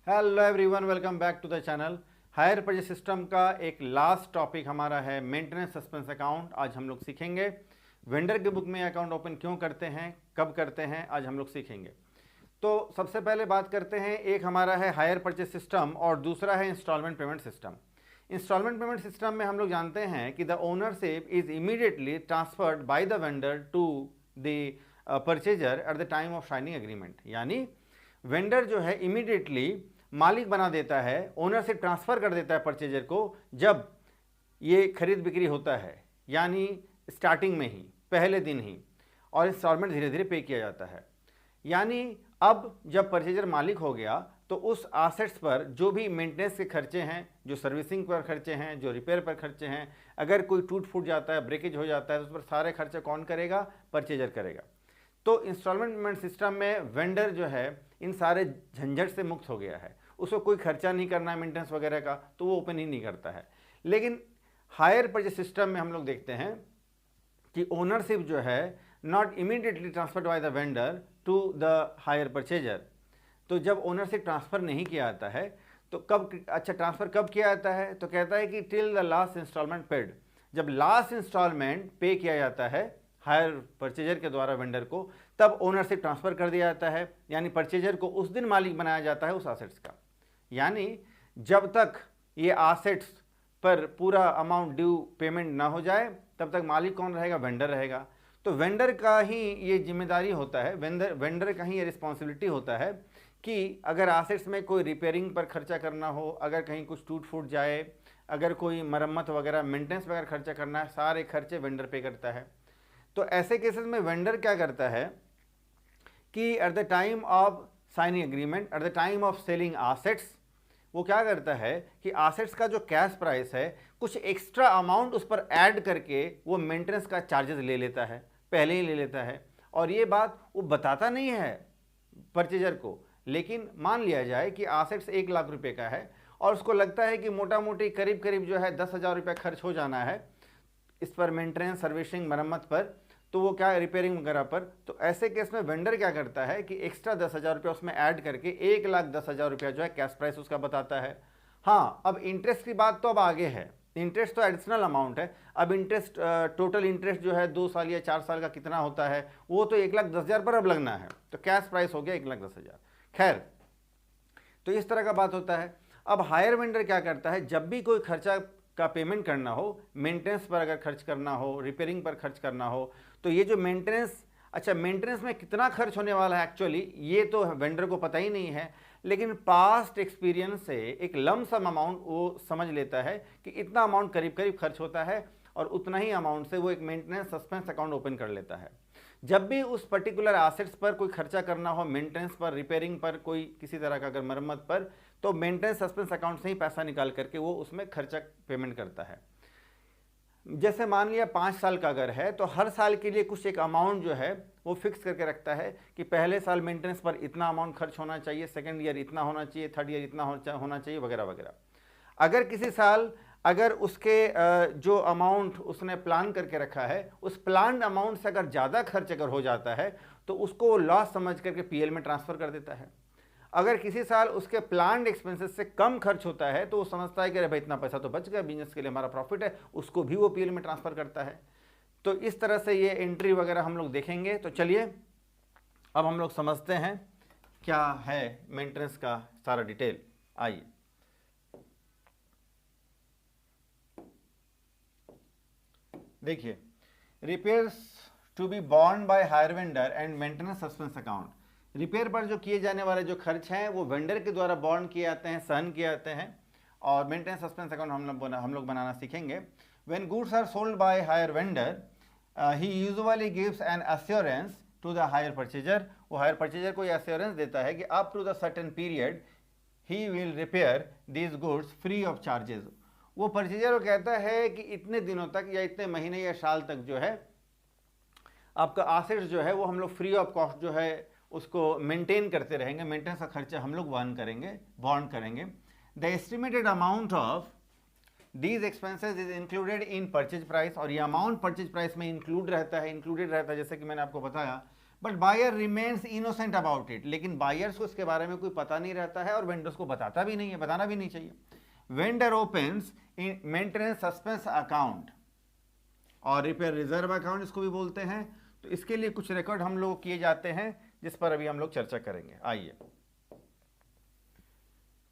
Hello everyone, welcome back to the channel. Hire purchase system का एक last topic हमारा है मेंटेनेंस सस्पेंस अकाउंट। आज हम लोग सीखेंगे वेंडर के बुक में अकाउंट ओपन क्यों करते हैं, कब करते हैं, आज हम लोग सीखेंगे। तो सबसे पहले बात करते हैं, एक हमारा है हायर परचेज सिस्टम और दूसरा है installment payment system. Installment payment system में हम लोग जानते हैं कि the ownership is immediately transferred by the vendor to the purchaser at the time of signing agreement. यानी वेंडर जो है इमीडिएटली मालिक बना देता है, ओनर से ट्रांसफर कर देता है परचेजर को जब ये खरीद बिक्री होता है, यानी स्टार्टिंग में ही, पहले दिन ही, और इंस्टॉलमेंट धीरे धीरे पे किया जाता है। यानी अब जब परचेजर मालिक हो गया तो उस एसेट्स पर जो भी मेंटेनेंस के खर्चे हैं, जो सर्विसिंग पर खर्चे हैं, जो रिपेयर पर खर्चे हैं, अगर कोई टूट फूट जाता है, ब्रेकेज हो जाता है तो उस पर सारे खर्चे कौन करेगा? परचेजर करेगा। तो इंस्टॉलमेंट पेमेंट सिस्टम में वेंडर जो है इन सारे झंझट से मुक्त हो गया है, उसको कोई खर्चा नहीं करना है मेंटेनेंस वगैरह का, तो वो ओपन ही नहीं करता है। लेकिन हायर परचेज सिस्टम में हम लोग देखते हैं कि ओनरशिप जो है not immediately transferred by the vendor to the hire purchaser. तो जब ओनरशिप ट्रांसफर नहीं किया जाता है तो कब, अच्छा ट्रांसफर कब किया जाता है? तो कहता है कि till the last installment paid. जब लास्ट इंस्टॉलमेंट पे किया जाता है हायर परचेजर के द्वारा वेंडर को, तब ओनरशिप ट्रांसफर कर दिया जाता है, यानी परचेजर को उस दिन मालिक बनाया जाता है उस एसेट्स का। यानी जब तक ये एसेट्स पर पूरा अमाउंट ड्यू पेमेंट ना हो जाए तब तक मालिक कौन रहेगा? वेंडर रहेगा। तो वेंडर का ही ये जिम्मेदारी होता है, वेंडर का ही ये रिस्पॉन्सिबिलिटी होता है कि अगर एसेट्स में कोई रिपेयरिंग पर खर्चा करना हो, अगर कहीं कुछ टूट फूट जाए, अगर कोई मरम्मत वगैरह, मेंटेनेंस वगैरह खर्चा करना है, सारे खर्चे वेंडर पे करता है। तो ऐसे केसेस में वेंडर क्या करता है कि eight the time of signing agreement, eight the time of selling assets, वो क्या करता है कि एसेट्स का जो कैश प्राइस है कुछ एक्स्ट्रा अमाउंट उस पर ऐड करके वो मेंटेनेंस का चार्जेस ले लेता है, पहले ही ले लेता है। और ये बात वो बताता नहीं है परचेजर को, लेकिन मान लिया जाए कि एसेट्स 1 लाख रुपए का है और उसको लगता है कि मोटा मोटी करीब करीब जो है 10,000 रुपये खर्च हो जाना है इस पर, मेंटेनेंस, सर्विसिंग, मरम्मत पर, तो वो क्या, रिपेयरिंग वगैरह पर। तो ऐसे केस में वेंडर क्या करता है कि एक्स्ट्रा 10,000 रुपया उसमें ऐड करके 1,10,000 रुपया जो है कैश प्राइस उसका बताता है। हाँ, अब इंटरेस्ट की बात तो अब आगे है, इंटरेस्ट तो एडिशनल अमाउंट है। अब इंटरेस्ट, टोटल इंटरेस्ट जो है 2 साल या 4 साल का कितना होता है, वो तो 1,10,000 पर अब लगना है, तो कैश प्राइस हो गया 1,10,000। खैर, तो इस तरह का बात होता है। अब हायर वेंडर क्या करता है, जब भी कोई खर्चा का पेमेंट करना हो, मेंटेनेंस पर अगर खर्च करना हो, रिपेयरिंग पर खर्च करना हो, तो ये जो मेंटेनेंस, अच्छा मेंटेनेंस में कितना खर्च होने वाला है एक्चुअली ये तो वेंडर को पता ही नहीं है, लेकिन पास्ट एक्सपीरियंस से एक लम सम अमाउंट वो समझ लेता है कि इतना अमाउंट करीब करीब खर्च होता है, और उतना ही अमाउंट से वो एक मेंटेनेंस सस्पेंस अकाउंट ओपन कर लेता है। जब भी उस पर्टिकुलर एसेट्स पर कोई खर्चा करना हो, मेंटेनेंस पर, रिपेयरिंग पर, कोई किसी तरह का अगर मरम्मत पर, तो मेंटेनेंस सस्पेंस अकाउंट से ही पैसा निकाल करके वो उसमें खर्चा पेमेंट करता है। जैसे मान लिया 5 साल का अगर है तो हर साल के लिए कुछ एक अमाउंट जो है वो फिक्स करके रखता है कि पहले साल मेंटेनेंस पर इतना अमाउंट खर्च होना चाहिए, सेकेंड ईयर इतना होना चाहिए, थर्ड ईयर इतना होना चाहिए, वगैरह वगैरह। अगर किसी साल अगर उसके जो अमाउंट उसने प्लान करके रखा है उस प्लान अमाउंट से अगर ज़्यादा खर्च अगर हो जाता है तो उसको लॉस समझ करके पीएल में ट्रांसफ़र कर देता है। अगर किसी साल उसके प्लान्ड एक्सपेंसेस से कम खर्च होता है तो वो समझता है कि अरे भाई इतना पैसा तो बच गया, बिजनेस के लिए हमारा प्रॉफिट है, उसको भी वो पीएल में ट्रांसफ़र करता है। तो इस तरह से ये एंट्री वगैरह हम लोग देखेंगे। तो चलिए अब हम लोग समझते हैं क्या है मेंटेनेंस का सारा डिटेल। आइए, देखिए, repairs to be borne by hire vendor and maintenance suspense account. Repair पर जो किए जाने वाले जो खर्च हैं वो वेंडर के द्वारा बॉर्न किए जाते हैं, सहन किए जाते हैं, और मेंटेनेंस सस्पेंस अकाउंट हम लोग बनाना सीखेंगे। When goods are sold by hire vendor he usually gives an assurance to the hire purchaser. वो हायर परचेजर को ये अश्योरेंस देता है कि up to the certain period he will repair these goods free of charges. वो purchaser को कहता है कि इतने दिनों तक या इतने महीने या साल तक जो है आपका एसेट्स जो है वो हम लोग फ्री ऑफ कॉस्ट जो है उसको मेंटेन करते रहेंगे, मेंटेनेंस का खर्चा हम लोग वहन करेंगे, बॉन्ड करेंगे। The estimated amount of these expenses is included in purchase price, और ये अमाउंट परचेज प्राइस में इंक्लूडेड रहता है। जैसे कि मैंने आपको बताया but buyer remains innocent about it, लेकिन बायर्स को इसके बारे में कोई पता नहीं रहता है और वेंडर्स को बताता भी नहीं है, बताना भी नहीं चाहिए। Vendor opens in maintenance suspense account और रिपेयर रिजर्व अकाउंट इसको भी बोलते हैं। तो इसके लिए कुछ रिकॉर्ड हम लोग किए जाते हैं जिस पर अभी हम लोग चर्चा करेंगे। आइए,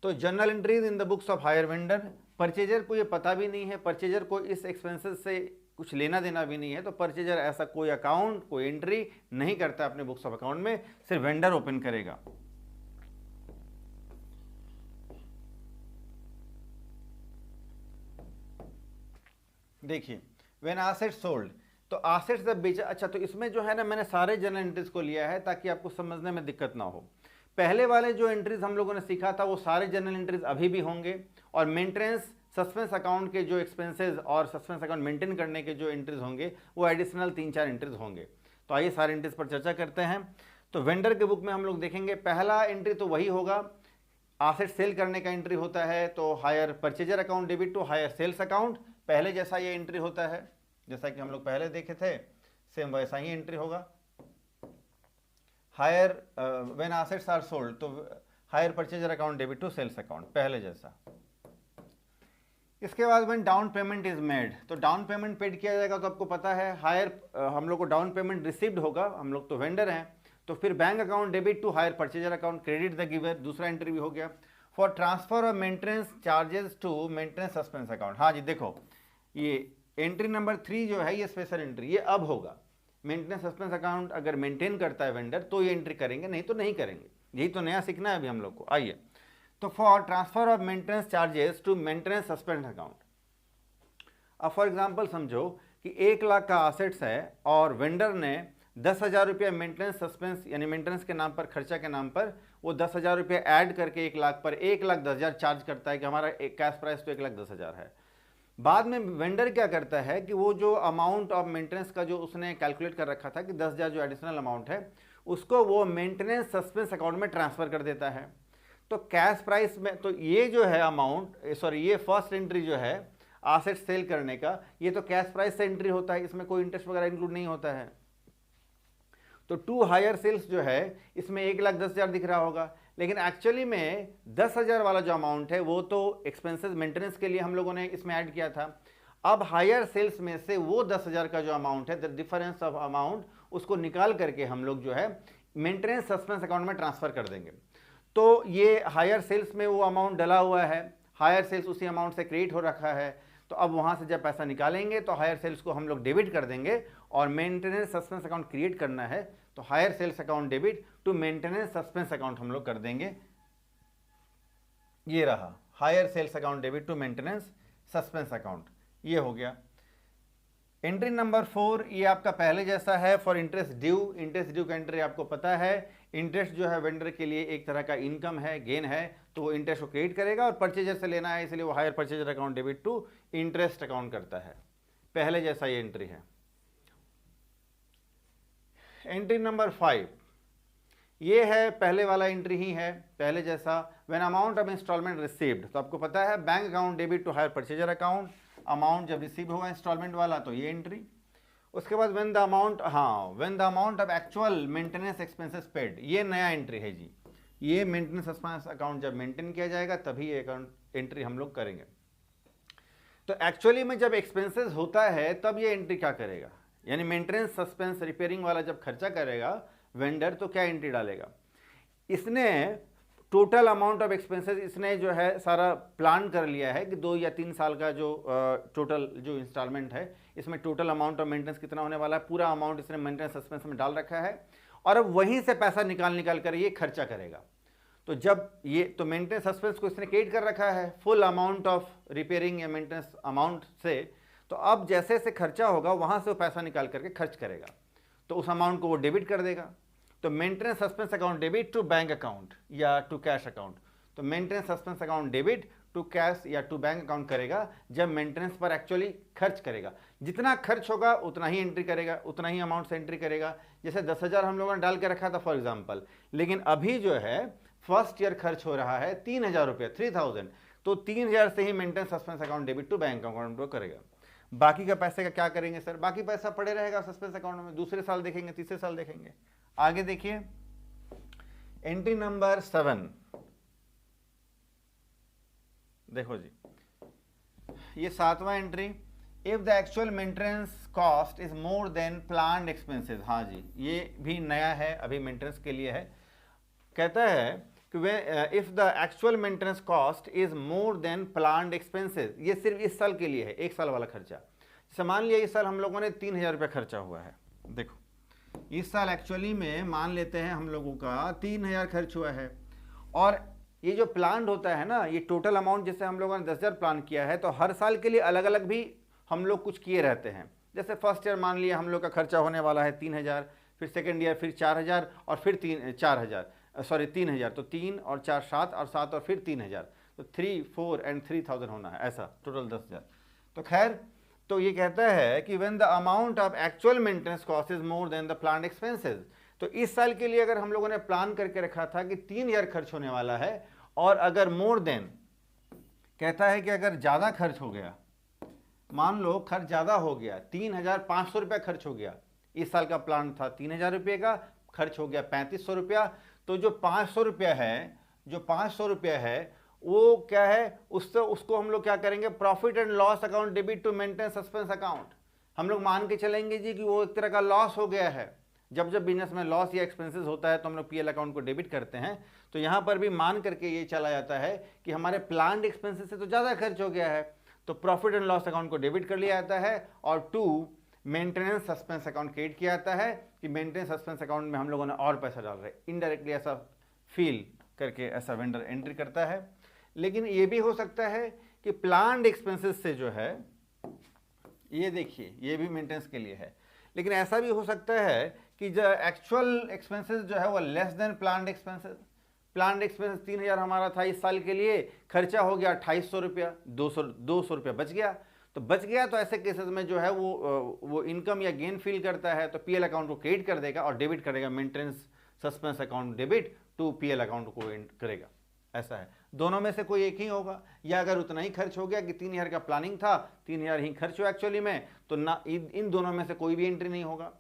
तो journal entries in the books of higher vendor, purchaser को ये पता भी नहीं है, परचेजर को इस एक्सपेंसेस से कुछ लेना देना भी नहीं है, तो परचेजर ऐसा कोई अकाउंट कोई एंट्री नहीं करता अपने बुक्स ऑफ अकाउंट में, सिर्फ वेंडर ओपन करेगा। देखिए, व्हेन एसेट्स सोल्ड, तो एसेट्स जब बेचा, अच्छा तो इसमें जो है ना मैंने सारे जर्नल एंट्रीज को लिया है ताकि आपको समझने में दिक्कत ना हो। पहले वाले जो एंट्रीज हम लोगों ने सीखा था वो सारे जर्नल एंट्रीज अभी भी होंगे, और मेंटेनेंस सस्पेंस अकाउंट के जो एक्सपेंसेस और सस्पेंस अकाउंट मेंटेन करने के जो एंट्रीज होंगे वो एडिशनल 3-4 एंट्रीज होंगे। तो आइए सारे एंट्रीज पर चर्चा करते हैं। तो वेंडर के बुक में हम लोग देखेंगे पहला एंट्री तो वही होगा, एसेट सेल करने का एंट्री होता है, तो hire purchaser account debit to hire sales account, पहले जैसा ये एंट्री होता है, जैसा कि हम लोग पहले देखे थे सेम वैसा ही एंट्री होगा। Hire when assets are sold, तो hire purchaser account debit to sales account, पहले जैसा। इसके बाद when down payment is made, तो डाउन पेमेंट पेड किया जाएगा, तो आपको पता है हायर हम लोग को डाउन पेमेंट रिसीव्ड होगा, हम लोग तो वेंडर हैं, तो फिर bank account debit to hire purchaser account credit the giver, दूसरा एंट्री भी हो गया। For transfer of maintenance charges to maintenance suspense account, हाँ जी देखो ये एंट्री नंबर 3 जो है ये स्पेशल एंट्री, ये अब होगा। मेंटेनेंस सस्पेंस अकाउंट अगर मेंटेन करता है वेंडर तो ये एंट्री करेंगे, नहीं तो नहीं करेंगे, यही तो नया सीखना है अभी हम लोग को। आइए, तो for transfer of maintenance charges to maintenance suspense account, अब फॉर एग्जांपल समझो कि 1 लाख का असेट्स है और वेंडर ने 10,000 रुपया मेंटेनेंस सस्पेंस यानी मेंटेनेंस के नाम पर, खर्चा के नाम पर वो 10,000 रुपया ऐड करके 1 लाख पर 1,10,000 चार्ज करता है कि हमारा कैश प्राइस तो 1,10,000 है। बाद में वेंडर क्या करता है कि वो जो अमाउंट ऑफ मेंटेनेंस का जो उसने कैलकुलेट कर रखा था कि 10,000 जो एडिशनल अमाउंट है उसको वो मेंटेनेंस सस्पेंस अकाउंट में ट्रांसफर कर देता है। तो कैश प्राइस में, तो ये जो है अमाउंट, सॉरी ये फर्स्ट एंट्री जो है एसेट सेल करने का, ये तो कैश प्राइस से एंट्री होता है, इसमें कोई इंटरेस्ट वगैरह इंक्लूड नहीं होता है। तो टू हायर सेल्स जो है इसमें 1,10,000 दिख रहा होगा, लेकिन एक्चुअली में 10,000 वाला जो अमाउंट है वो तो एक्सपेंसेस मेंटेनेंस के लिए हम लोगों ने इसमें ऐड किया था। अब हायर सेल्स में से वो 10,000 का जो अमाउंट है, द डिफरेंस ऑफ अमाउंट, उसको निकाल करके हम लोग जो है मेंटेनेंस सस्पेंस अकाउंट में ट्रांसफर कर देंगे। तो ये हायर सेल्स में वो अमाउंट डला हुआ है, हायर सेल्स उसी अमाउंट से क्रेडिट हो रखा है, तो अब वहाँ से जब पैसा निकालेंगे तो हायर सेल्स को हम लोग डेबिट कर देंगे, और मेंटेनेंस सस्पेंस अकाउंट क्रिएट करना है तो hire sales account debit to maintenance suspense account हम लोग कर देंगे। ये रहा hire sales account debit to maintenance suspense account, ये हो गया। एंट्री नंबर 4 ये आपका पहले जैसा है, for interest due, interest due का एंट्री आपको पता है, इंटरेस्ट जो है वेंडर के लिए एक तरह का इनकम है, गेन है, तो वो इंटरेस्ट को क्रेडिट करेगा, और परचेजर से लेना है इसलिए वो hire purchaser account debit to interest account करता है, पहले जैसा ये एंट्री है। एंट्री नंबर 5 ये है पहले वाला एंट्री ही है, पहले जैसा। When amount of installment received, तो आपको पता है bank account debit to hire purchaser account, amount जब रिसीव होगा इंस्टॉलमेंट वाला तो ये एंट्री। उसके बाद व्हेन द अमाउंट, हाँ when the amount of actual maintenance expenses paid, ये नया एंट्री है जी, ये मेंटेनेंस एक्सपेंस अकाउंट जब मेंटेन किया जाएगा तभी ये अकाउंट एंट्री हम लोग करेंगे। तो एक्चुअली में जब एक्सपेंसेस होता है तब ये एंट्री क्या करेगा, यानी मेंटेनेंस सस्पेंस रिपेयरिंग वाला जब खर्चा करेगा वेंडर तो क्या एंट्री डालेगा, इसने टोटल अमाउंट ऑफ एक्सपेंसेस इसने जो है सारा प्लान कर लिया है कि 2 या 3 साल का जो टोटल जो इंस्टॉलमेंट है इसमें टोटल अमाउंट ऑफ मेंटेनेंस कितना होने वाला है, पूरा अमाउंट इसने मेंटेनेंस सस्पेंस में डाल रखा है, और अब वहीं से पैसा निकाल कर ये खर्चा करेगा। तो जब ये तो मेंटेनेंस सस्पेंस को इसने क्रिएट कर रखा है फुल अमाउंट ऑफ रिपेयरिंग या मेंटेनेंस अमाउंट से, तो अब जैसे से खर्चा होगा वहां से वो पैसा निकाल करके खर्च करेगा, तो उस अमाउंट को वो डेबिट कर देगा। तो maintenance suspense account debit to bank account या टू कैश अकाउंट, तो maintenance suspense account debit to cash या टू बैंक अकाउंट करेगा जब मेंटेनेंस पर एक्चुअली खर्च करेगा, जितना खर्च होगा उतना ही एंट्री करेगा, उतना ही अमाउंट से एंट्री करेगा। जैसे 10,000 हम लोगों ने डाल के रखा था फॉर एग्जाम्पल, लेकिन अभी जो है फर्स्ट ईयर खर्च हो रहा है 3,000 रुपये, 3,000, तो 3,000 से ही maintenance suspense account debit to bank account को करेगा। बाकी का पैसे का क्या करेंगे सर, बाकी पैसा पड़े रहेगा सस्पेंस अकाउंट में, दूसरे साल देखेंगे, तीसरे साल देखेंगे। आगे देखिए एंट्री नंबर 7, देखो जी ये 7वां entry, if the actual maintenance cost is more than planned expenses. हाँ जी, ये भी नया है, अभी मेंटेनेंस के लिए है। कहता है कि way if the actual maintenance cost is more than planned expenses, ये सिर्फ इस साल के लिए है, एक साल वाला खर्चा। जैसे मान लिया इस साल हम लोगों ने 3,000 रुपये खर्चा हुआ है, देखो इस साल एक्चुअली में मान लेते हैं हम लोगों का 3,000 खर्च हुआ है, और ये जो प्लान होता है ना, ये टोटल अमाउंट जैसे हम लोगों ने 10,000 प्लान किया है, तो हर साल के लिए अलग अलग भी हम लोग कुछ किए रहते हैं। जैसे फर्स्ट ईयर मान लिया हम लोग का खर्चा होने वाला है 3,000, फिर सेकेंड ईयर फिर 4,000, और फिर 3,000, तो 3 और 4 7 और 7 और फिर 3,000, तो 3 4 एंड 3,000 होना है, ऐसा टोटल 10,000। तो खैर, तो ये कहता है कि when the amount of actual maintenance cost is more then the planned expenses, तो इस साल के लिए अगर हम लोगों ने प्लान करके रखा था कि 3,000 खर्च होने वाला है, और अगर मोर देन, कहता है कि अगर ज़्यादा खर्च हो गया, मान लो खर्च ज़्यादा हो गया, 3,500 रुपया खर्च हो गया, इस साल का प्लान था 3,000 रुपये का, खर्च हो गया 3,500 रुपया, तो जो 500 रुपया है, वो क्या है, उससे उसको हम लोग क्या करेंगे, profit and loss account debit to maintain suspense account. हम लोग मान के चलेंगे जी कि वो एक तरह का लॉस हो गया है। जब जब बिजनेस में लॉस या एक्सपेंसेस होता है तो हम लोग पीएल अकाउंट को डेबिट करते हैं, तो यहाँ पर भी मान करके ये चला जाता है कि हमारे प्लान्ड एक्सपेंसेस से तो ज़्यादा खर्च हो गया है, तो प्रॉफिट एंड लॉस अकाउंट को डेबिट कर लिया जाता है, और to maintenance suspense account create किया जाता है कि मेंटेनेंस सस्पेंस अकाउंट में हम लोगों ने और पैसा डाल रहे हैं। इनडायरेक्टली ऐसा फील करके ऐसा वेंडर एंट्री करता है। लेकिन ये भी हो सकता है कि प्लान्ड एक्सपेंसेस से जो है, ये देखिए ये भी मेंटेनेंस के लिए है, लेकिन ऐसा भी हो सकता है कि जो एक्चुअल एक्सपेंसेस जो है वो less than planned expenses. Planned expenses 3,000 हमारा था इस साल के लिए, खर्चा हो गया 2,500 रुपया, 200 रुपया बच गया। तो बच गया तो ऐसे केसेस में जो है वो इनकम या गेन फील करता है, तो पीएल अकाउंट को क्रेडिट कर देगा और डेबिट करेगा, maintenance suspense account debit to PL account को करेगा। ऐसा है, दोनों में से कोई एक ही होगा। या अगर उतना ही खर्च हो गया कि 3,000 का प्लानिंग था, 3,000 ही खर्च हुआ एक्चुअली में, तो ना इन दोनों में से कोई भी एंट्री नहीं होगा।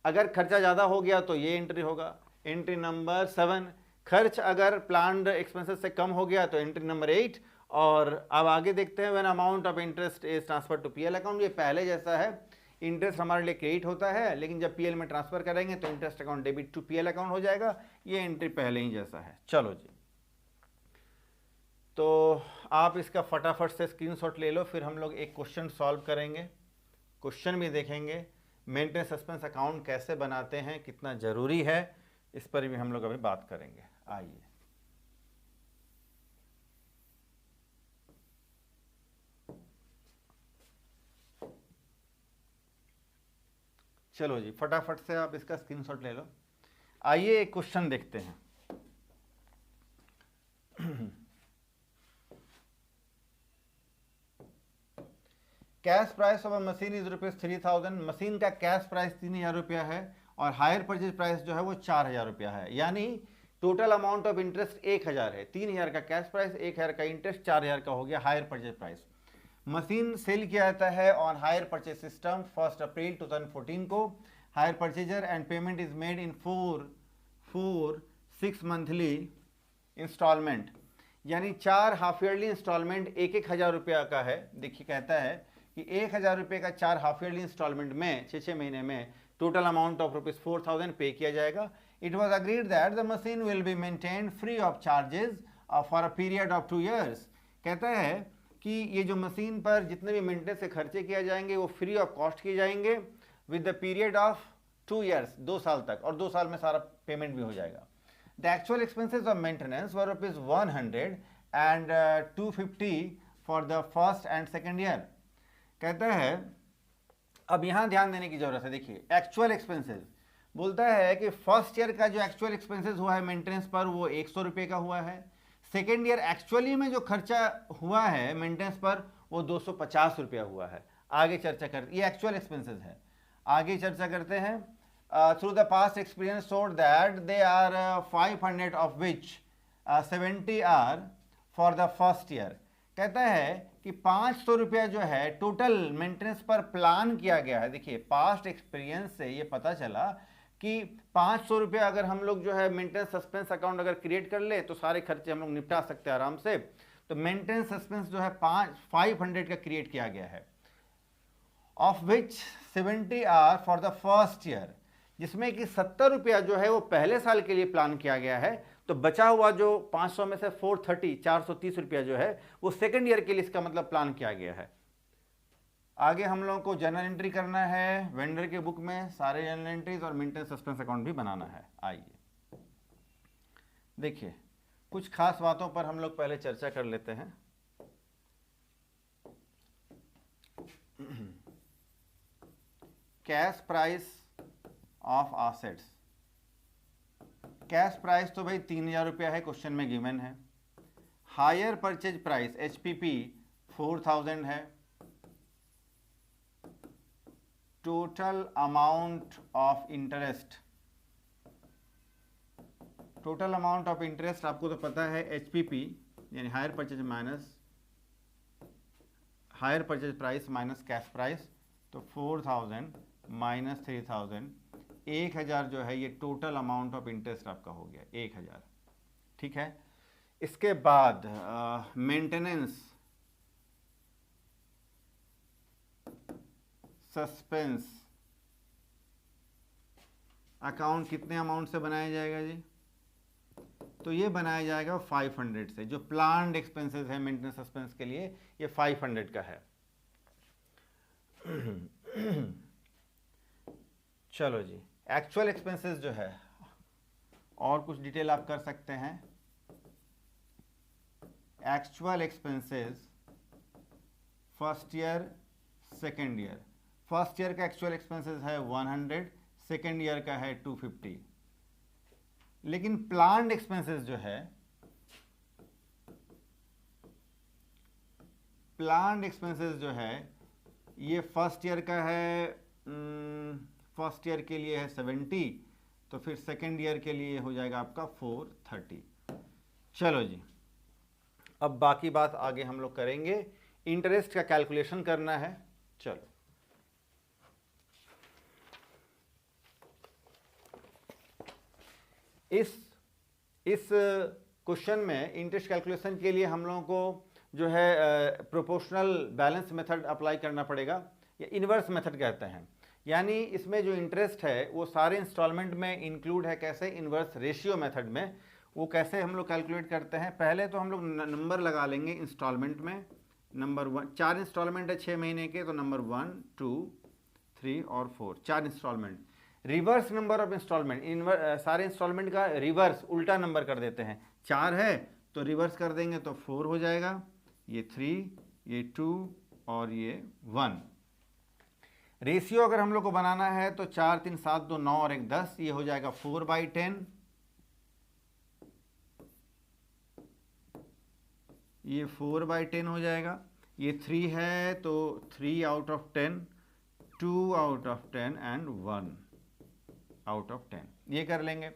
अगर खर्चा ज़्यादा हो गया तो ये एंट्री होगा, एंट्री नंबर 7। खर्च अगर प्लान्ड एक्सपेंसेस से कम हो गया तो एंट्री नंबर 8। और अब आगे देखते हैं, when amount of interest is transfer to PL account, ये पहले जैसा है, इंटरेस्ट हमारे लिए क्रेडिट होता है, लेकिन जब पीएल में ट्रांसफर करेंगे तो interest account debit to PL account हो जाएगा। ये एंट्री पहले ही जैसा है। चलो जी, तो आप इसका फटाफट से स्क्रीनशॉट ले लो, फिर हम लोग एक क्वेश्चन सॉल्व करेंगे, क्वेश्चन भी देखेंगे, मेंटेनेंस सस्पेंस अकाउंट कैसे बनाते हैं, कितना ज़रूरी है, इस पर भी हम लोग अभी बात करेंगे। आइए, चलो जी फटाफट से आप इसका स्क्रीनशॉट ले लो। आइए एक क्वेश्चन देखते हैं। Cash price of a machine is ₹3,000। Machine का कैश प्राइस 3,000 रुपया है और हायर परचेज प्राइस जो है वो 4,000 रुपया है, यानी टोटल अमाउंट ऑफ इंटरेस्ट 1,000 है। 3,000 का कैश प्राइस, 1,000 का इंटरेस्ट, 4,000 का हो गया hire purchase price. Machine sale किया जाता है on hire purchase system 1 April 2014 को। Hire purchaser and payment is made in 6 monthly installment, यानी 4 हाफ ईयरली इंस्टॉलमेंट 1,000 रुपया का है। देखिए कहता है कि 1,000 रुपये का 4 हाफ ईयरली इंस्टॉलमेंट में 6 महीने में टोटल अमाउंट ऑफ ₹4,000 पे किया जाएगा। It was agreed that the machine will be maintained free of charges for a period of 2 years. कहता है कि ये जो मशीन पर जितने भी मेंटेनेंस से खर्चे किए जाएंगे वो फ्री ऑफ कॉस्ट किए जाएंगे with the period of 2 years, 2 साल तक, और 2 साल में सारा पेमेंट भी हो जाएगा। The actual expenses of maintenance were ₹100 and 250 for the first and second year. कहता है, अब यहाँ ध्यान देने की जरूरत है। देखिए एक्चुअल एक्सपेंसेस बोलता है कि फर्स्ट ईयर का जो एक्चुअल एक्सपेंसेस हुआ है मेंटेनेंस पर वो 100 रुपये का हुआ है। सेकेंड ईयर एक्चुअली में जो खर्चा हुआ है मेंटेनेंस पर वो 250 रुपया हुआ है। आगे चर्चा करते, ये एक्चुअल एक्सपेंसेस है। आगे चर्चा करते हैं। Through the past experience showed that they are 500 of which 70 are for the first year. कहता है कि 500 रुपया जो है टोटल मेंटेनेंस पर प्लान किया गया है। देखिए पास्ट एक्सपीरियंस से ये पता चला कि 500 रुपया अगर हम लोग जो है मेंटेनेंस सस्पेंस अकाउंट अगर क्रिएट कर ले तो सारे खर्चे हम लोग निपटा सकते हैं आराम से। तो मेंटेनेंस सस्पेंस जो है 500 का क्रिएट किया गया है, of which 70 are for the first year, जिसमें कि 70 रुपया जो है वो पहले साल के लिए प्लान किया गया है। तो बचा हुआ जो 500 में से 430 रुपया जो है वो सेकेंड ईयर के लिए इसका मतलब प्लान किया गया है। आगे हम लोगों को जर्नल एंट्री करना है वेंडर के बुक में, सारे जर्नल एंट्रीज और मेंटेनेंस सस्पेंस अकाउंट भी बनाना है। आइए देखिए, कुछ खास बातों पर हम लोग पहले चर्चा कर लेते हैं। Cash price of assets, cash price तो भाई 3000 रुपया है, क्वेश्चन में गिवन है। हायर परचेज प्राइस HPP 4000 है। Total amount of interest, total amount of interest आपको तो पता है HPP यानी hire purchase minus higher purchase price minus cash price, तो 4000 माइनस 3000, 1000 जो है ये टोटल अमाउंट ऑफ इंटरेस्ट आपका हो गया 1000। ठीक है, इसके बाद मेंटेनेंस सस्पेंस अकाउंट कितने अमाउंट से बनाया जाएगा जी? तो ये बनाया जाएगा 500 से। जो प्लान्ड एक्सपेंसेस है मेंटेनेंस सस्पेंस के लिए ये 500 का है। चलो जी, एक्चुअल एक्सपेंसेस जो है और कुछ डिटेल आप कर सकते हैं। Actual expenses first year second year, first year का एक्चुअल एक्सपेंसेस है 100, सेकेंड ईयर का है 250। लेकिन प्लान्ड एक्सपेंसेस जो है, प्लान्ड एक्सपेंसेस जो है ये फर्स्ट ईयर का है, फर्स्ट ईयर के लिए है 70, तो फिर सेकेंड ईयर के लिए हो जाएगा आपका 430। चलो जी, अब बाकी बात आगे हम लोग करेंगे। इंटरेस्ट का कैलकुलेशन करना है। चलो, इस क्वेश्चन में इंटरेस्ट कैलकुलेशन के लिए हम लोगों को जो है प्रोपोर्शनल बैलेंस मेथड अप्लाई करना पड़ेगा, या इन्वर्स मेथड कहते हैं। यानी इसमें जो इंटरेस्ट है वो सारे इंस्टॉलमेंट में इंक्लूड है। कैसे? इन्वर्स रेशियो मेथड में। वो कैसे हम लोग कैलकुलेट करते हैं? पहले तो हम लोग नंबर लगा लेंगे इंस्टॉलमेंट में। नंबर 1, 4 इंस्टॉलमेंट है 6 महीने के, तो नंबर 1, 2, 3 और 4, 4 instalment. Reverse number of instalment, सारे इंस्टॉलमेंट का रिवर्स उल्टा नंबर कर देते हैं। 4 है तो रिवर्स कर देंगे तो 4 हो जाएगा, ये 3, ये 2 और ये 1। रेशियो अगर हम लोग को बनाना है तो 4, 3, 7, 2, 9 और 1, 10, ये हो जाएगा 4/10। ये 4/10 हो जाएगा। ये 3 है तो 3 out of 10, 2 out of 10 and 1 out of 10, ये कर लेंगे।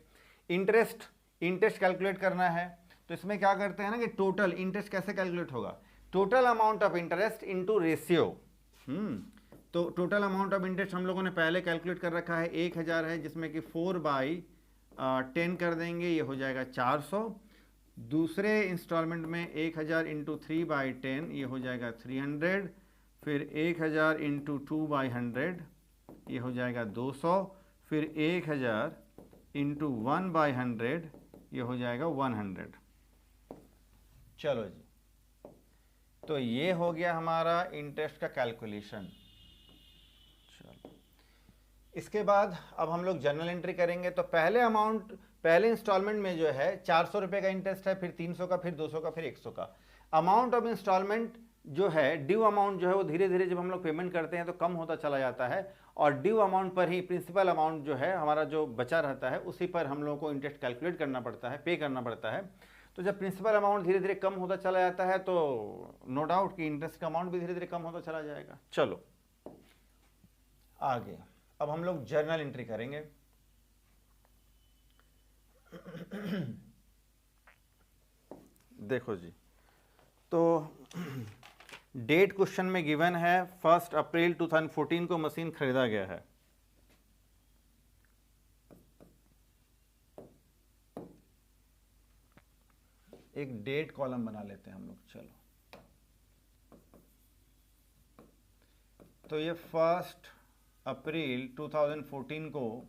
इंटरेस्ट कैलकुलेट करना है तो इसमें क्या करते हैं ना कि टोटल इंटरेस्ट कैसे कैलकुलेट होगा? Total amount of interest into ratio. तो टोटल अमाउंट ऑफ इंटरेस्ट हम लोगों ने पहले कैलकुलेट कर रखा है, 1000 है, जिसमें कि 4/10 कर देंगे, ये हो जाएगा 400। दूसरे इंस्टॉलमेंट में 1000 इंटू 3/10, ये हो जाएगा 300। फिर 1000 इंटू 2/100, ये हो जाएगा 200। फिर 1000 इंटू 1/100, ये हो जाएगा 100। चलो जी, तो ये हो गया हमारा इंटरेस्ट का कैलकुलेशन। चलो, इसके बाद अब हम लोग जर्नल एंट्री करेंगे। तो पहले इंस्टॉलमेंट में जो है 400 रुपये का इंटरेस्ट है, फिर 300 का, फिर 200 का, फिर 100 का। अमाउंट ऑफ इंस्टॉलमेंट जो है, ड्यू अमाउंट जो है वो धीरे धीरे जब हम लोग पेमेंट करते हैं तो कम होता चला जाता है, और ड्यू अमाउंट पर ही प्रिंसिपल अमाउंट जो है हमारा जो बचा रहता है उसी पर हम लोगों को इंटरेस्ट कैलकुलेट करना पड़ता है, पे करना पड़ता है। तो जब प्रिंसिपल अमाउंट धीरे धीरे कम होता चला जाता है तो नो डाउट कि इंटरेस्ट का अमाउंट भी धीरे धीरे कम होता चला जाएगा। चलो आगे, अब हम लोग जर्नल एंट्री करेंगे। देखो जी, तो डेट क्वेश्चन में गिवन है 1 अप्रैल 2014 को मशीन खरीदा गया है। एक डेट कॉलम बना लेते हैं हम लोग। चलो, तो ये 1 अप्रैल 2014 को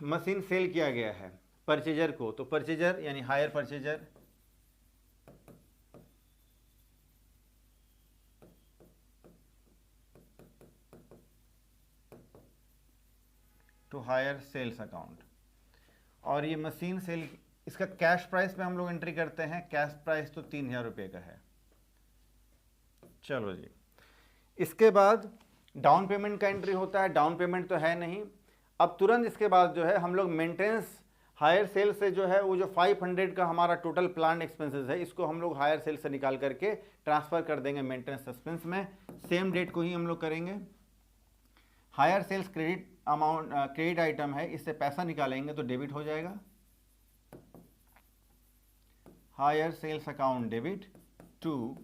मशीन सेल किया गया है परचेजर को। तो परचेजर यानी hire purchaser to hire sales account, और ये मशीन सेल, इसका कैश प्राइस पे हम लोग एंट्री करते हैं। कैश प्राइस तो 3000 रुपये का है। चलो जी, इसके बाद डाउन पेमेंट का एंट्री होता है। डाउन पेमेंट तो है नहीं। अब तुरंत इसके बाद जो है हम लोग मेंटेनेंस हायर सेल से जो है वो जो 500 का हमारा टोटल प्लान एक्सपेंसेस है, इसको हम लोग हायर सेल से निकाल करके ट्रांसफ़र कर देंगे मेंटेनेंस एक्सपेंस में। सेम डेट को ही हम लोग करेंगे। Hire sales credit amount, credit item है, इससे पैसा निकालेंगे तो डेबिट हो जाएगा। Hire sales account debit to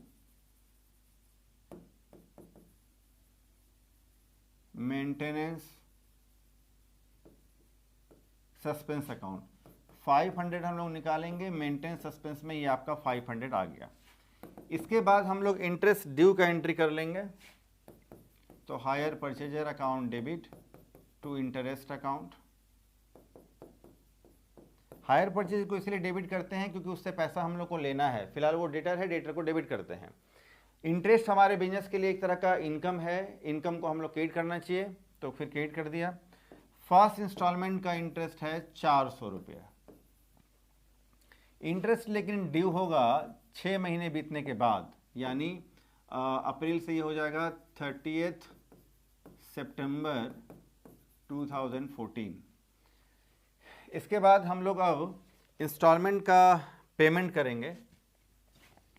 maintenance suspense account. 500 हम लोग निकालेंगे मेंटेनेंस सस्पेंस में, ये आपका 500 आ गया। इसके बाद हम लोग इंटरेस्ट ड्यू का एंट्री कर लेंगे। तो hire purchaser account debit to interest account. Hire purchase को इसलिए डेबिट करते हैं क्योंकि उससे पैसा हम लोग को लेना है। फिलहाल वो डेटर है, डेटर को डेबिट करते हैं। इंटरेस्ट हमारे बिजनेस के लिए एक तरह का इनकम है, इनकम को हम लोग क्रेडिट करना चाहिए, तो फिर क्रेडिट कर दिया। फर्स्ट इंस्टॉलमेंट का इंटरेस्ट है 400 रुपया। इंटरेस्ट लेकिन ड्यू होगा 6 महीने बीतने के बाद, यानी अप्रैल से ये हो जाएगा 30 सितंबर 2014। इसके बाद हम लोग अब इंस्टॉलमेंट का पेमेंट करेंगे।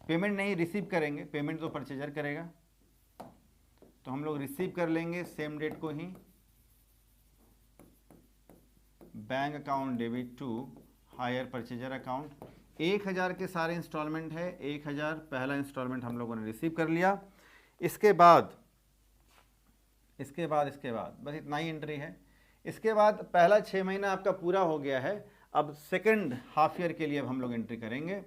पेमेंट नहीं, रिसीव करेंगे। पेमेंट तो परचेजर करेगा, तो हम लोग रिसीव कर लेंगे सेम डेट को ही। Bank account debit to hire purchaser account. 1000 के सारे इंस्टॉलमेंट है। 1000 पहला इंस्टॉलमेंट हम लोगों ने रिसीव कर लिया। इसके बाद बस इतना ही एंट्री है। इसके बाद पहला 6 महीना आपका पूरा हो गया है। अब सेकंड हाफ ईयर के लिए अब हम लोग एंट्री करेंगे।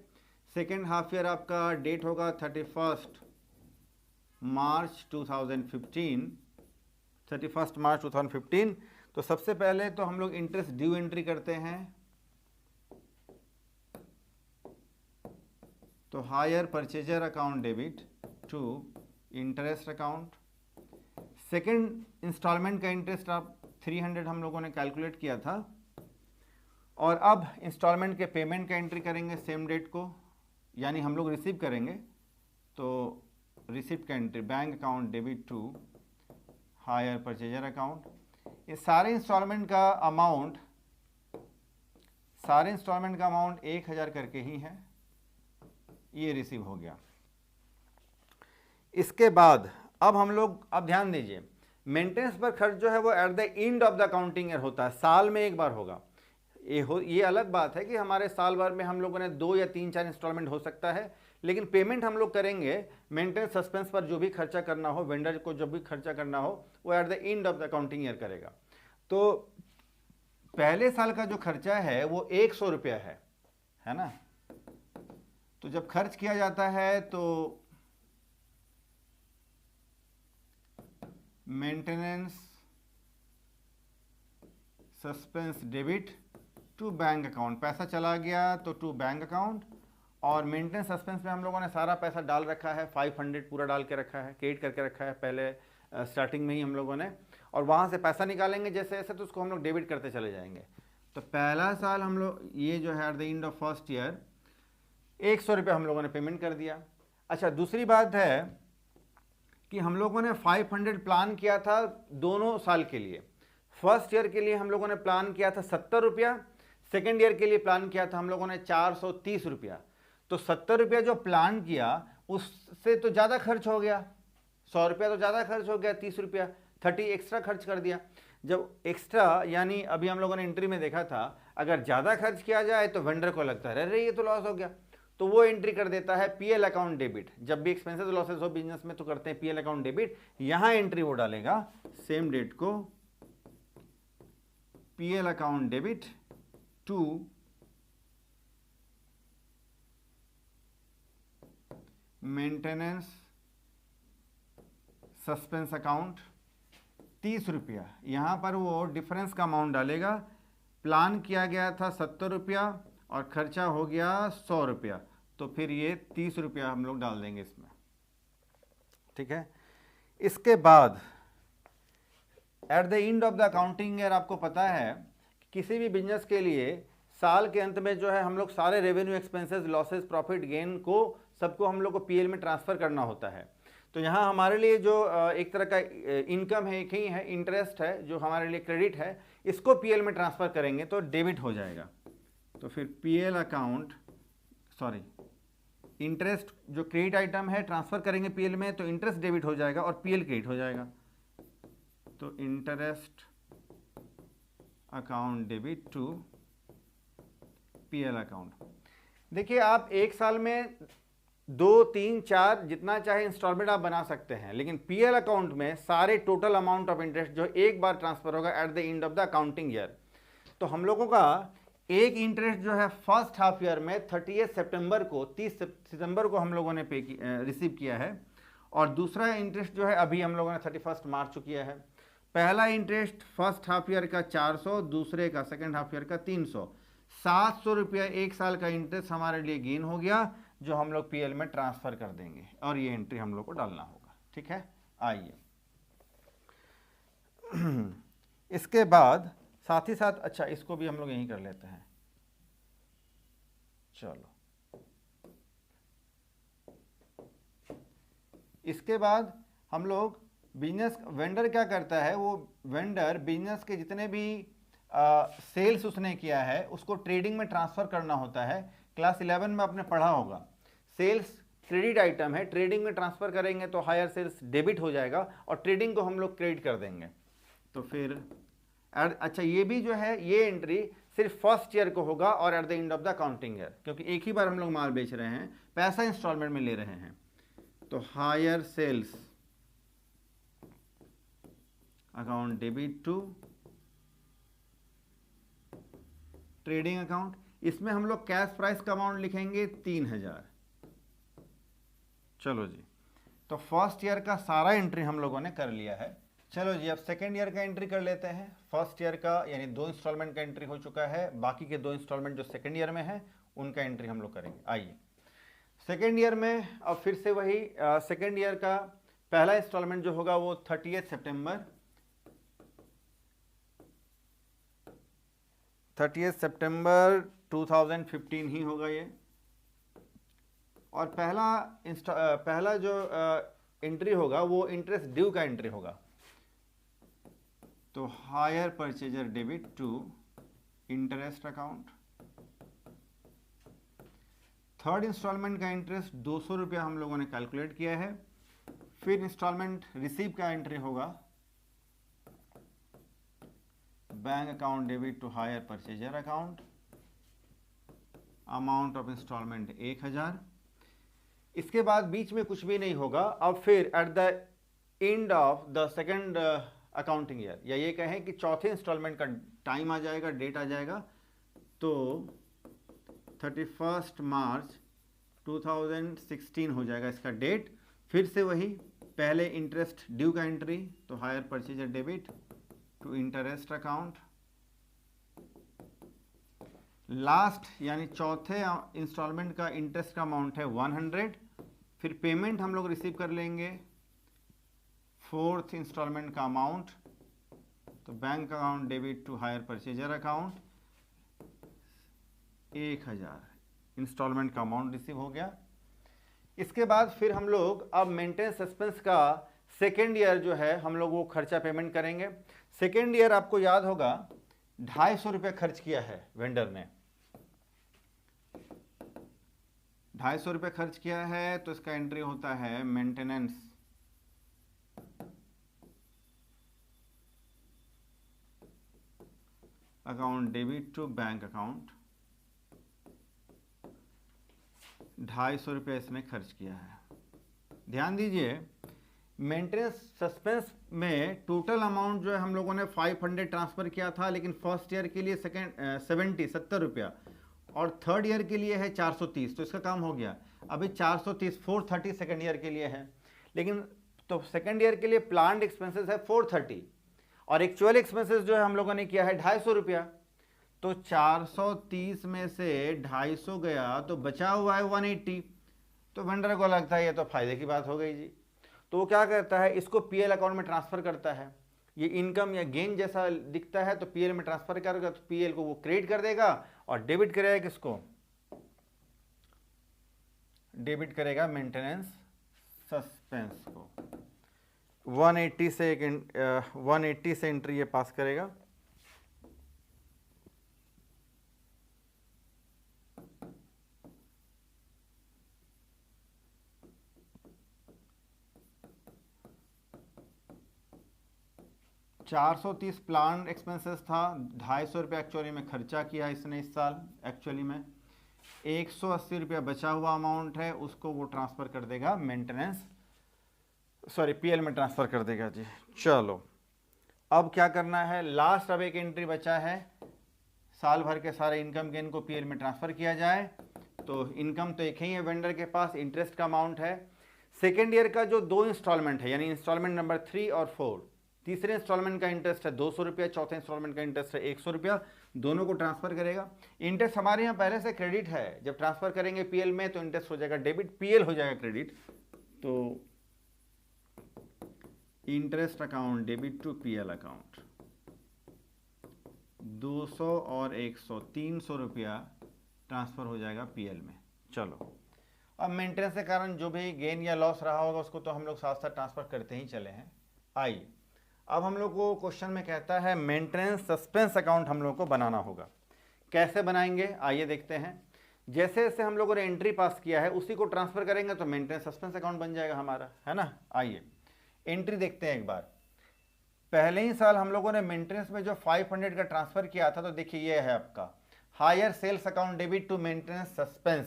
सेकंड हाफ ईयर आपका डेट होगा 31 मार्च 2015। तो सबसे पहले तो हम लोग इंटरेस्ट ड्यू एंट्री करते हैं। तो hire purchaser account debit to interest account. Second instalment का इंटरेस्ट आप 300 हम लोगों ने कैलकुलेट किया था। और अब इंस्टॉलमेंट के पेमेंट का एंट्री करेंगे सेम डेट को, यानी हम लोग रिसीव करेंगे। तो रिसिप्ट का entry bank account debit to hire purchaser account. ये सारे इंस्टॉलमेंट का अमाउंट 1000 करके ही है। ये रिसीव हो गया। इसके बाद अब हम लोग, अब ध्यान दीजिए, मेंटेनेंस पर खर्च जो है वो eight the end of the accounting year होता है, साल में एक बार होगा। ये अलग बात है कि हमारे साल भर में हम लोगों ने 2 या 3-4 इंस्टॉलमेंट हो सकता है, लेकिन पेमेंट हम लोग करेंगे मेंटेनेंस सस्पेंस पर। जो भी खर्चा करना हो, वेंडर को जो भी खर्चा करना हो, वो eight the end of the accounting year करेगा। तो पहले साल का जो खर्चा है वो 100 रुपया है ना। तो जब खर्च किया जाता है तो maintenance suspense debit to bank account, पैसा चला गया तो टू बैंक अकाउंट। और मेंटेनेंस सस्पेंस में हम लोगों ने सारा पैसा डाल रखा है, 500 पूरा डाल के रखा है, क्रेडिट करके रखा है पहले स्टार्टिंग में ही हम लोगों ने। और वहाँ से पैसा निकालेंगे जैसे जैसे, तो उसको हम लोग डेबिट करते चले जाएंगे। तो पहला साल हम लोग, ये जो है eight the end of first year 100 रुपये हम लोगों ने पेमेंट कर दिया। अच्छा, दूसरी बात है कि हम लोगों ने 500 प्लान किया था दोनों साल के लिए। फर्स्ट ईयर के लिए हम लोगों ने प्लान किया था 70 रुपया, सेकेंड ईयर के लिए प्लान किया था हम लोगों ने 430 रुपया। तो 70 रुपया जो प्लान किया उससे तो ज़्यादा खर्च हो गया, 100 रुपया तो ज़्यादा खर्च हो गया, 30 रुपया 30 एक्स्ट्रा खर्च कर दिया। जब एक्स्ट्रा, यानी अभी हम लोगों ने एंट्री में देखा था, अगर ज़्यादा खर्च किया जाए तो वेंडर को लगता है अरे ये तो लॉस हो गया, तो वो एंट्री कर देता है पीएल अकाउंट डेबिट। जब भी एक्सपेंसेस लॉसेस हो बिजनेस में तो करते हैं पीएल अकाउंट डेबिट। यहाँ एंट्री वो डालेगा सेम डेट को, PL account debit to maintenance suspense account 30 रुपया। यहाँ पर वो डिफरेंस का अमाउंट डालेगा। प्लान किया गया था 70 रुपया और खर्चा हो गया 100 रुपया, तो फिर ये 30 रुपया हम लोग डाल देंगे इसमें। ठीक है। इसके बाद eight the end of the accounting year आपको पता है कि किसी भी बिजनेस के लिए साल के अंत में जो है हम लोग सारे revenue, expenses, losses, profit, gain को सबको हम लोग को पीएल में ट्रांसफर करना होता है। तो यहाँ हमारे लिए जो एक तरह का इनकम है, एक ही है, इंटरेस्ट है, जो हमारे लिए क्रेडिट है, इसको पीएल में ट्रांसफर करेंगे तो डेबिट हो जाएगा। तो फिर पीएल अकाउंट, सॉरी, इंटरेस्ट जो क्रेडिट आइटम है ट्रांसफर करेंगे पीएल में, तो इंटरेस्ट डेबिट हो जाएगा और पीएल क्रेडिट हो जाएगा। तो interest account debit to PL account. देखिए, आप एक साल में 2, 3, 4 जितना चाहे इंस्टॉलमेंट आप बना सकते हैं, लेकिन पीएल अकाउंट में सारे टोटल अमाउंट ऑफ इंटरेस्ट जो एक बार ट्रांसफर होगा eight the end of the accounting year. तो हम लोगों का एक इंटरेस्ट जो है फर्स्ट हाफ ईयर में 30 सितंबर को, 30 सितंबर को हम लोगों ने रिसीव किया है, और दूसरा इंटरेस्ट जो है अभी हम लोगों ने 31 मार्च को किया है। पहला इंटरेस्ट फर्स्ट हाफ ईयर का 400, दूसरे का सेकेंड हाफ ईयर का 300, 700 रुपया एक साल का इंटरेस्ट हमारे लिए गेन हो गया, जो हम लोग पीएल में ट्रांसफर कर देंगे, और ये एंट्री हम लोग को डालना होगा। ठीक है, आइए इसके बाद साथ ही साथ, अच्छा इसको भी हम लोग यहीं कर लेते हैं। चलो, इसके बाद हम लोग बिजनेस, वेंडर क्या करता है, वो वेंडर बिजनेस के जितने भी सेल्स उसने किया है उसको ट्रेडिंग में ट्रांसफर करना होता है। क्लास 11 में आपने पढ़ा होगा, सेल्स क्रेडिट आइटम है, ट्रेडिंग में ट्रांसफर करेंगे तो हायर सेल्स डेबिट हो जाएगा और ट्रेडिंग को हम लोग क्रेडिट कर देंगे। तो फिर अच्छा, ये भी जो है, ये एंट्री सिर्फ फर्स्ट ईयर को होगा और eight the end of the accounting year, क्योंकि एक ही बार हम लोग माल बेच रहे हैं, पैसा इंस्टॉलमेंट में ले रहे हैं। तो hire sales account debit to trading account. इसमें हम लोग कैश प्राइस का अमाउंट लिखेंगे 3000। चलो जी, तो फर्स्ट ईयर का सारा एंट्री हम लोगों ने कर लिया है। चलो जी, अब सेकेंड ईयर का एंट्री कर लेते हैं। फर्स्ट ईयर का यानी 2 इंस्टॉलमेंट का एंट्री हो चुका है, बाकी के 2 इंस्टॉलमेंट जो सेकेंड ईयर में है उनका एंट्री हम लोग करेंगे। आइए सेकेंड ईयर में अब फिर से वही, सेकेंड ईयर का पहला इंस्टॉलमेंट जो होगा वो 30 सितंबर 2015 ही होगा ये। और पहला जो एंट्री होगा वो इंटरेस्ट ड्यू का एंट्री होगा। तो hire purchaser debit to interest account. Third instalment का इंटरेस्ट 200 रुपया हम लोगों ने कैलकुलेट किया है। फिर इंस्टॉलमेंट रिसीव का एंट्री होगा bank account debit to hire purchaser account, amount of instalment 1000। इसके बाद बीच में कुछ भी नहीं होगा। अब फिर eight the end of the second accounting year, या ये कहें कि चौथे इंस्टॉलमेंट का टाइम आ जाएगा, डेट आ जाएगा, तो 31 मार्च 2016 हो जाएगा इसका डेट। फिर से वही पहले इंटरेस्ट ड्यू का एंट्री, तो hire purchaser debit to interest account. Last यानी चौथे इंस्टॉलमेंट का इंटरेस्ट का अमाउंट है 100। फिर पेमेंट हम लोग रिसीव कर लेंगे फोर्थ इंस्टॉलमेंट का अमाउंट, तो bank account debit to hire purchaser account 1000 instalment का अमाउंट रिसीव हो गया। इसके बाद फिर हम लोग अब मेंटेनेंस एक्सपेंस का सेकेंड ईयर जो है हम लोग वो खर्चा पेमेंट करेंगे। सेकेंड ईयर आपको याद होगा 250 रुपये खर्च किया है वेंडर ने, 250 रुपये खर्च किया है, तो इसका एंट्री होता है maintenance account debit to bank account. 250 रुपये इसने खर्च किया है। ध्यान दीजिए, मेंटेनेंस सस्पेंस में टोटल अमाउंट जो है हम लोगों ने 500 ट्रांसफर किया था, लेकिन फर्स्ट ईयर के लिए 70 रुपया और थर्ड ईयर के लिए है 430, तो इसका काम हो गया। अभी 430 430 सेकेंड ईयर के लिए है, लेकिन तो सेकेंड ईयर के लिए प्लान्ड एक्सपेंसेस है 430 और एक्चुअल एक्सपेंसेस जो है हम लोगों ने किया है 250 रुपया। तो 430 में से 250 गया तो बचा हुआ है 180। तो वेंडर को लगता है ये तो फायदे की बात हो गई जी, तो वो क्या करता है, इसको पीएल अकाउंट में ट्रांसफर करता है। ये इनकम या गेन जैसा दिखता है तो पीएल में ट्रांसफर करेगा, तो पीएल को वो क्रेडिट कर देगा और डेबिट करेगा किसको, डेबिट करेगा मेंटेनेंस सस्पेंस को। 180 से 180 से एंट्री ये पास करेगा। $430 प्लान एक्सपेंसेस था, 250 रुपया एक्चुअली में खर्चा किया इसने इस साल एक्चुअली में, 180 रुपया बचा हुआ अमाउंट है, उसको वो ट्रांसफ़र कर देगा मेंटेनेंस, सॉरी पीएल में ट्रांसफ़र कर देगा जी। चलो अब क्या करना है, लास्ट अब एक एंट्री बचा है, साल भर के सारे इनकम गेन को पीएल में ट्रांसफ़र किया जाए। तो इनकम तो एक ही है वेंडर के पास, इंटरेस्ट का अमाउंट है। सेकेंड ईयर का जो 2 इंस्टॉलमेंट है, यानी इंस्टॉलमेंट नंबर 3 और 4, तीसरे इंस्टॉलमेंट का इंटरेस्ट है 200 रुपया, चौथे इंस्टॉलमेंट का इंटरेस्ट है 100 रुपया, दोनों को ट्रांसफर करेगा। इंटरेस्ट हमारे यहाँ पहले से क्रेडिट है, जब ट्रांसफर करेंगे पीएल में तो इंटरेस्ट हो जाएगा डेबिट, पीएल हो जाएगा क्रेडिट। तो interest account debit to PL account, 200 और 100 300 रुपया ट्रांसफर हो जाएगा पीएल में। चलो अब मेंटेनेंस के कारण जो भी गेन या लॉस रहा होगा उसको तो हम लोग साथ साथ ट्रांसफर करते ही चले हैं। आइए अब हम लोग को क्वेश्चन में कहता है मेंटेनेंस सस्पेंस अकाउंट हम लोग को बनाना होगा। कैसे बनाएंगे आइए देखते हैं। जैसे जैसे हम लोगों ने एंट्री पास किया है उसी को ट्रांसफर करेंगे तो मेंटेनेंस सस्पेंस अकाउंट बन जाएगा हमारा, है ना। आइए एंट्री देखते हैं एक बार। पहले ही साल हम लोगों ने मेंटेनेंस में जो 500 का ट्रांसफर किया था, तो देखिए ये है आपका hire sales account debit to maintenance suspense.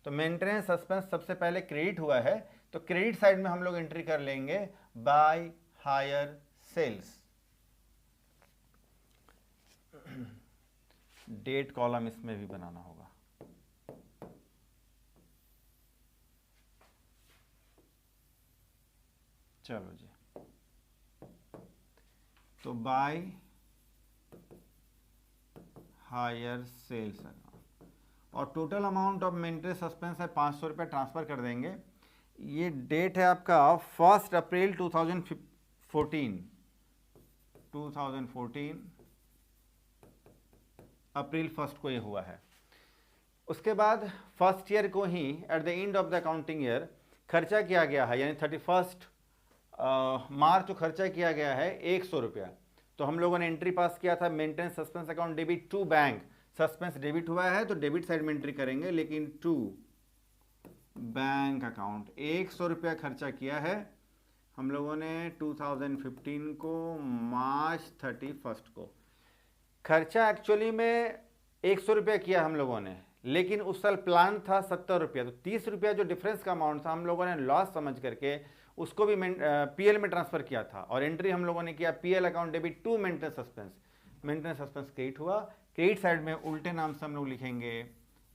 तो मेंटेनेंस सस्पेंस सबसे पहले क्रेडिट हुआ है, तो क्रेडिट साइड में हम लोग एंट्री कर लेंगे by hire sales. Date column इसमें भी बनाना होगा। चलो जी, तो बाय हायर सेल्स अकाउंट और total amount of maintenance suspense है 500 रुपये, ट्रांसफर कर देंगे। ये डेट है आपका 1 अप्रैल 2014 अप्रैल 1 को ये हुआ है। उसके बाद फर्स्ट ईयर को ही at the end of the accounting year खर्चा किया गया है, यानी 31 मार्च को खर्चा किया गया है 100 रुपया। तो हम लोगों ने एंट्री पास किया था maintenance suspense account debit to bank, suspense debit हुआ है तो डेबिट साइड में एंट्री करेंगे, लेकिन टू बैंक अकाउंट 100 रुपया खर्चा किया है हम लोगों ने 2015 को मार्च 31 को। खर्चा एक्चुअली में 100 रुपया किया हम लोगों ने, लेकिन उस साल प्लान था 70 रुपया, तो 30 रुपया जो डिफरेंस का अमाउंट था हम लोगों ने लॉस समझ करके उसको भी पीएल में ट्रांसफर किया था और एंट्री हम लोगों ने किया PL account debit to maintenance suspense. Maintenance suspense credit हुआ, क्रेडिट साइड में उल्टे नाम से हम लोग लिखेंगे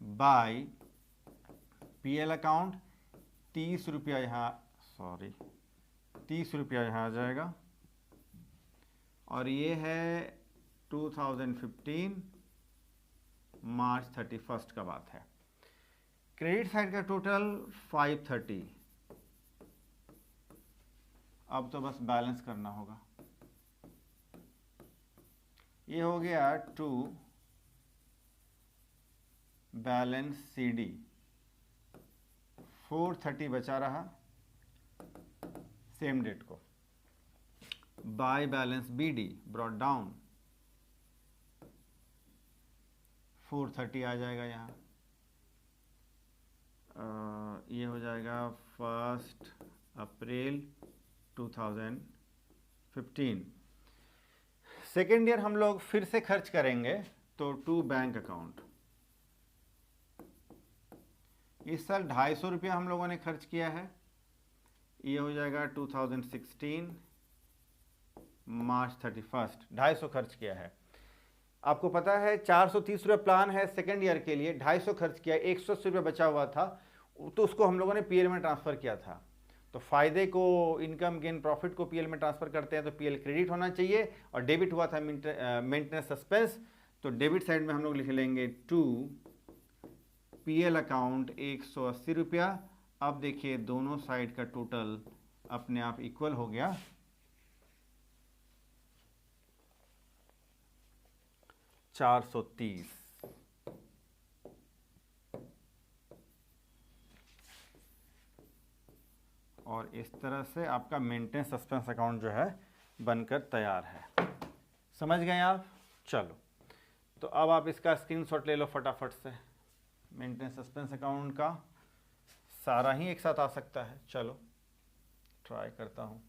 बाय पीएल अकाउंट, 30 रुपया यहाँ, सॉरी 30 रुपया यहाँ आ जाएगा और ये है 2015 मार्च 31 का बात है। क्रेडिट साइड का टोटल 530। अब तो बस बैलेंस करना होगा। ये हो गया टू बैलेंस सीडी, 430 बचा रहा सेम डेट को, by balance BD brought down 430 आ जाएगा यहाँ। ये हो जाएगा 1 अप्रैल 2015। सेकेंड ईयर हम लोग फिर से खर्च करेंगे तो टू बैंक अकाउंट, इस साल 250 रुपया हम लोगों ने खर्च किया है, ये हो जाएगा 2016 मार्च 31 250 खर्च किया है। आपको पता है 430 रुपये प्लान है सेकेंड ईयर के लिए, 250 खर्च किया, 180 रुपये बचा हुआ था, तो उसको हम लोगों ने पीएल में ट्रांसफ़र किया था। तो फ़ायदे को, इनकम गेन प्रॉफिट को पीएल में ट्रांसफ़र करते हैं तो पीएल क्रेडिट होना चाहिए, और डेबिट हुआ था मेंटेनेंस सस्पेंस, तो डेबिट साइड में हम लोग लिख लेंगे टू पीएल अकाउंट 180 रुपया। अब देखिए दोनों साइड का टोटल अपने आप इक्वल हो गया, 430। और इस तरह से आपका मेंटेनेंस सस्पेंस अकाउंट जो है बनकर तैयार है। समझ गए आप? चलो, तो अब आप इसका स्क्रीनशॉट ले लो फटाफट से। मेंटेनेंस सस्पेंस अकाउंट का सारा ही एक साथ आ सकता है। चलो ट्राई करता हूँ।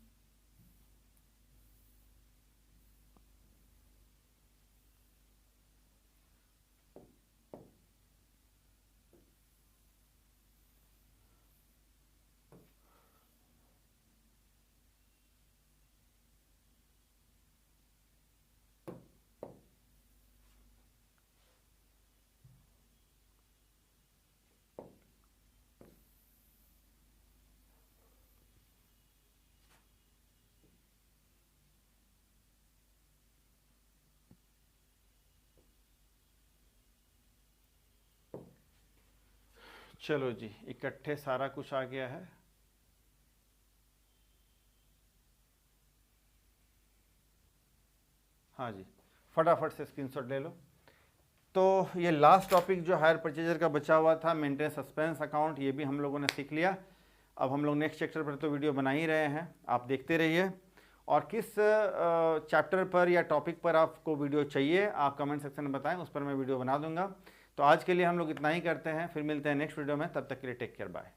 चलो जी, इकट्ठे सारा कुछ आ गया है। हाँ जी, फटाफट से स्क्रीनशॉट ले लो। तो ये लास्ट टॉपिक जो हायर परचेजर का बचा हुआ था, मेंटेनेंस सस्पेंस अकाउंट, ये भी हम लोगों ने सीख लिया। अब हम लोग नेक्स्ट चैप्टर पर तो वीडियो बना ही रहे हैं, आप देखते रहिए। और किस चैप्टर पर या टॉपिक पर आपको वीडियो चाहिए आप कमेंट सेक्शन में बताएं, उस पर मैं वीडियो बना दूंगा। तो आज के लिए हम लोग इतना ही करते हैं, फिर मिलते हैं नेक्स्ट वीडियो में, तब तक के लिए टेक केयर, बाय।